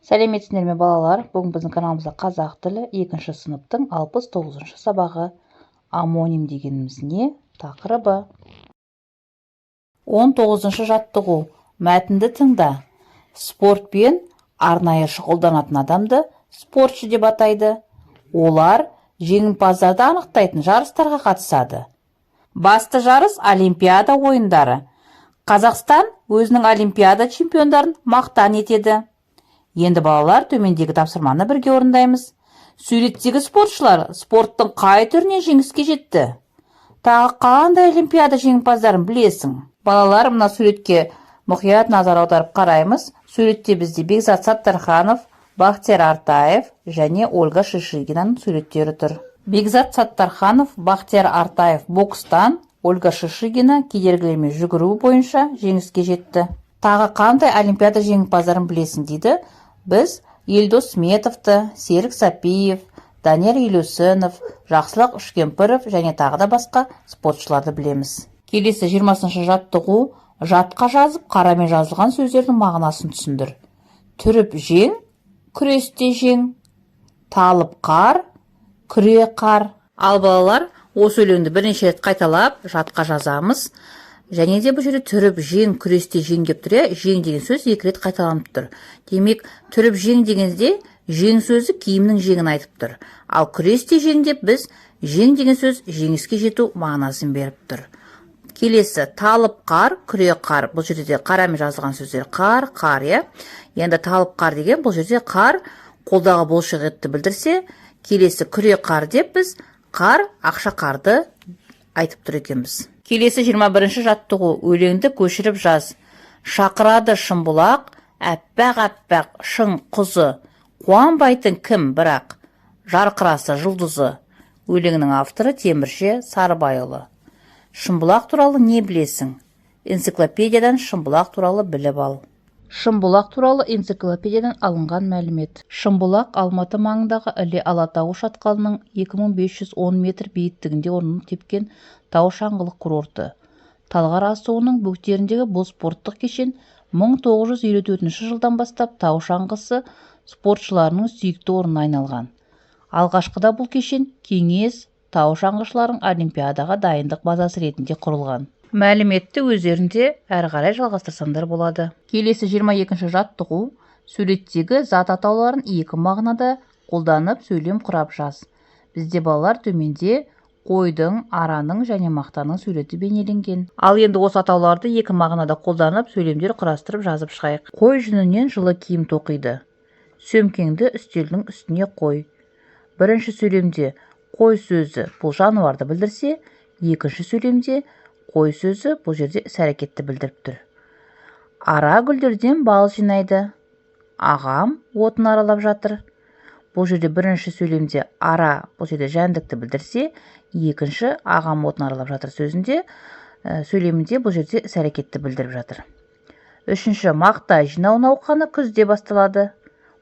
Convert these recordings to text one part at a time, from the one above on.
Сәлеметсіздер ме балалар? Бүгін біздің каналымызда қазақ тілі 2 сыныптың 69 сабағы амоним дегеніміз не тақырыбы. 19 жаттығу. Мәтінді тыңда. Спортпен арнайы шұғылданатын адамды спортшы деп атайды. Олар жеңімпаздарды анықтайтын жарыстарға қатысады. Басты жарыс Олимпиада ойындары. Қазақстан өзінің Олимпиада чемпиондарын мақтан етеді. Енді балалар төмендегі тапсырманы бірге орындаймыз. Суреттегі спортшылар спорттың қай түрінен жеңіске жетті? Тағы қандай Олимпиада жеңімпаздарын білесің? Балалар, мына суретке мұқият назар аударып қараймыз. Суретте бізде Бекзат Саттарханов, Бақтияр Артаев және Ольга Шишигинаның суреттері тұр. Бекзат Саттарханов, Бақтияр Артаев бокстан, Ольга Шишигина кедергілермен жүгіру бойынша жеңіске жетті. Тағы қандай Олимпиада жеңімпаздарын білесің дейді? Біз Елдос Сметовты, Серік Сапиев, Данияр Елеусінов, Жақсылық Үшкемпіров және тағы да басқа спортшыларды білеміз. Келесі 20 жаттығу. Жатқа жазып, қарамен жазылған сөздердің мағынасын түсіндір. Түріп жең, күресте жең, талып қар, күре қар. Ал балалар, осы өлеңді бірнеше рет қайталап жатқа жазамыз. Және де бұл жерде түріп жең, күресте жең деп тұр. Жең деген сөз 2 рет қайталанып тұр. Демек, түріп жең дегенде жең сөзі киімнің жеңін айтып тұр. Ал күресте жең деп біз жең деген сөз жеңіске жету мағынасын беріп тұр. Келесі талып қар, күре қар. Бұл жерде қарамен жазылған сөздер қар, қар, Енді талып қар деген бұл жерде қар қолдағы бұлшықетті білдірсе, келесі күре қар деп біз қар, ақша қарды айтып тұр екенбіз. Келесі 21 жаттығу. Өлеңді көшіріп жаз. Шақырады шымбұлақ, әппақ-әппақ шың құзы. Қуанбайтын кім бірақ, жарқырасы жұлдызы. Өлеңнің авторы Темірше Сарыбайұлы. Шымбұлақ туралы не білесің? Энциклопедиядан Шымбұлақ туралы біліп ал. Шымбұлақ туралы энциклопедиядан алынған мәлімет. Шымбұлақ Алматы маңындағы Іле Алатауы шатқалының 2510 метр биіктігінде орнын тепкен тау шаңғылық курорты. Талғар асуының бөктеріндегі бұл спорттық кешен 1954 жылдан бастап тау шаңғысы спортшыларының сүйікті орнына айналған. Алғашқыда бұл кешен кеңес тау шаңғышылардың олимпиадаға дайындық базасы ретінде құрылған. Мәліметті өздерінде әрі қарай жалғастырсаңдар болады. Келесі 22 жаттығу. Суреттегі зат атауларын 2 мағынада қолданып сөйлем құрап жаз. Бізде балалар төменде қойдың, араның және мақтаның суреті бейнеленген. Ал енді осы атауларды 2 мағынада қолданып сөйлемдер құрастырып жазып шығайық. Қой жүнінен жылы киім тоқиды. Сөмкеңді үстелдің үстіне қой. Бірінші сөйлемде қой сөзі бұл жануарды білдірсе, екінші сөйлемде қой сөзі бұл жерде іс-әрекетті білдіріп тұр. Ара гүлдерден бал жинайды. Ағам отын аралап жатыр. Бұл жерде бірінші сөйлемде ара бұл жерде жәндікті білдірсе, екінші ағам отын аралап жатыр сөзінде сөйлемінде бұл жерде іс-әрекетті білдіріп жатыр. Үшінші мақта жинау науқаны күзде басталады.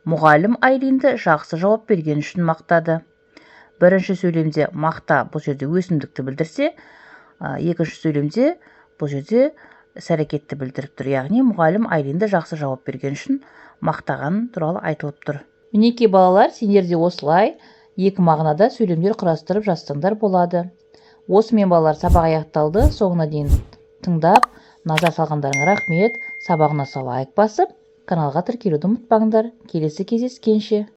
Мұғалім Айлинді жақсы жауап берген үшін мақтады. Бірінші сөйлемде мақта бұл жерде өсімдікті білдірсе, екінші сөйлемде бұл жерде іс-әрекетті білдіріп тұр. Яғни мұғалім Айлинді жақсы жауап берген үшін мақтаған туралы айтылып тұр. Мінекей балалар, сендер де осылай 2 мағынада сөйлемдер құрастырып жазсаңдар болады. Осымен балалар сабақ аяқталды. Соңына дейін тыңдап, назар салғандарыңа рахмет. Сабағына лайк басып, каналға тіркелуді ұмытпаңдар. Келесі кездескенше.